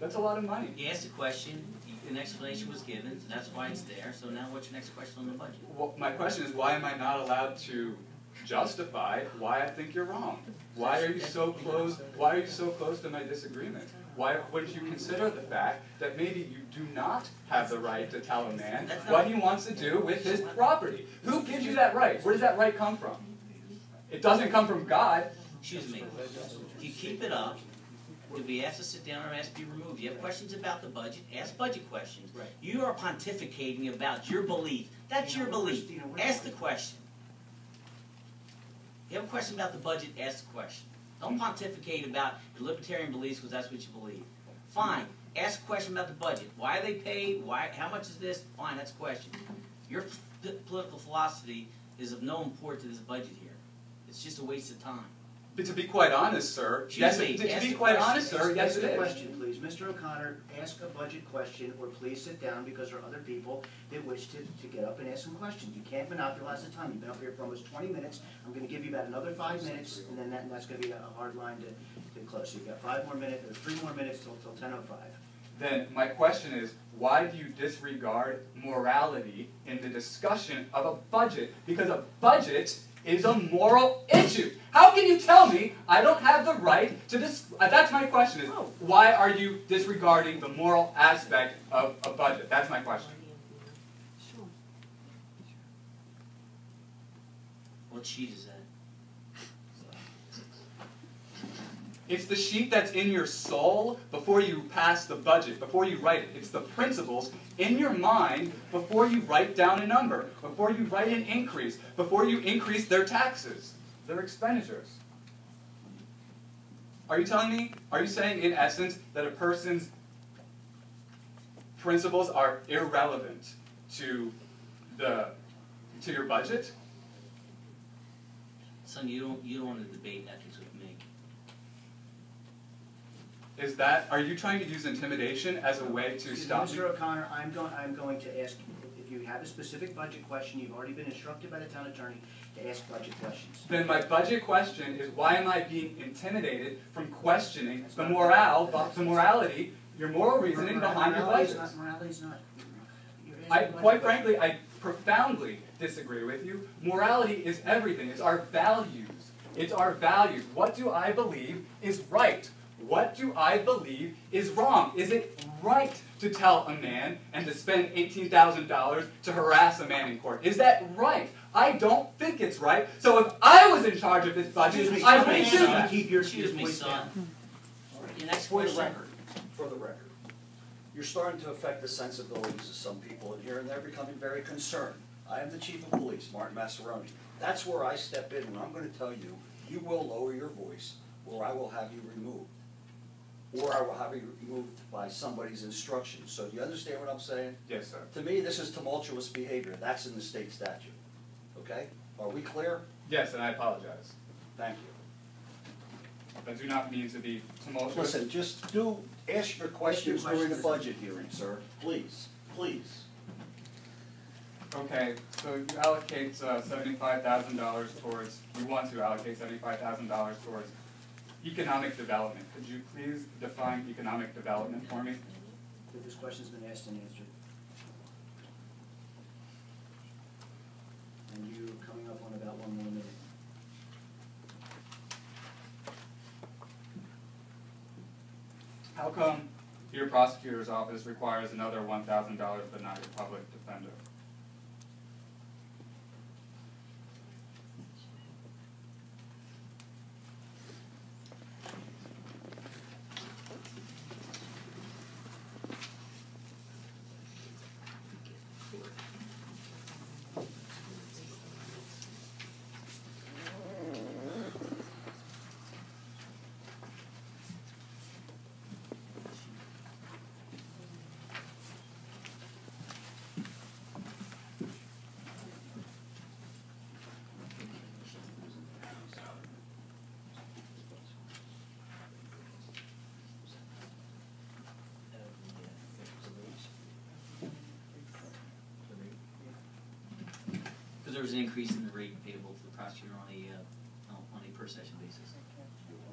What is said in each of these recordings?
That's a lot of money. You asked a question, an explanation was given, and that's why it's there. So now what's your next question on the budget? Well, my question is, why am I not allowed to justify why I think you're wrong? Why are you so close? Why are you so close to my disagreement? Why wouldn't you consider the fact that maybe you do not have the right to tell a man what he wants to do with his property? Who gives you that right? Where does that right come from? It doesn't come from God. Excuse me. If you keep it up, you'll be asked to sit down or asked to be removed. You have questions about the budget, ask budget questions. Right. You are pontificating about your belief. That's your belief. Ask the question. You have a question about the budget, ask the question. Don't pontificate about your libertarian beliefs because that's what you believe. Fine. Ask a question about the budget. Why are they paid? Why? How much is this? Fine, that's a question. Your political philosophy is of no import to this budget here. It's just a waste of time. But to be quite honest, sir, yes, it is. Question, please. Mr. O'Connor, ask a budget question, or please sit down because there are other people that wish to get up and ask some questions. You can't monopolize the time. You've been up here for almost 20 minutes. I'm going to give you about another 5 minutes, and then that's going to be a hard line to close. So you've got 5 more minutes, or 3 more minutes till 10:05. Then my question is, why do you disregard morality in the discussion of a budget? Because a budget is a moral issue. How can you tell me I don't have the right to that's my question is, why are you disregarding the moral aspect of a budget? That's my question. What sheet is that? It's the sheet that's in your soul before you pass the budget, before you write it. It's the principles in your mind before you write down a number, before you write an increase, before you increase their taxes, their expenditures. Are you telling me, are you saying in essence that a person's principles are irrelevant to your budget? Son, you don't want to debate ethics with me. Are you trying to use intimidation as a way to stop me? Mr. O'Connor, I'm going to ask you, if you have a specific budget question, you've already been instructed by the town attorney to ask budget questions. Then my budget question is, why am I being intimidated from questioning the morality, your moral reasoning behind your budget? Morality's not. Quite frankly, I profoundly disagree with you. Morality is everything. It's our values. It's our values. What do I believe is right? What do I believe is wrong? Is it right to tell a man and to spend $18,000 to harass a man in court? Is that right? I don't think it's right. So if I was in charge of this budget, I would do that. Keep your Excuse me, voice son. down. Your next For the question. record, you're starting to affect the sensibilities of some people in here, and they're becoming very concerned. I am the chief of police, Martin Massaroni. That's where I step in, and I'm going to tell you, you will lower your voice, or I will have you removed. Or I will have you removed by somebody's instructions. So do you understand what I'm saying? Yes, sir. To me, this is tumultuous behavior. That's in the state statute. Okay? Are we clear? Yes, and I apologize. Thank you. I do not mean to be tumultuous. Listen, just ask your questions during the budget hearing, sir. Please. Please. Okay, so you allocate $75,000 towards, you want to allocate $75,000 towards economic development. Could you please define economic development for me? This question's been asked and answered. And you're coming up on about 1 more minute. How come your prosecutor's office requires another $1,000 but not your public defender? Because there was an increase in the rate payable to the prosecutor on a per session basis.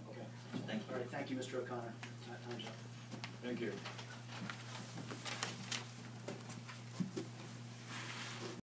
Okay. Thank you. All right, thank you, Mr. O'Connor. Time's up. Thank you.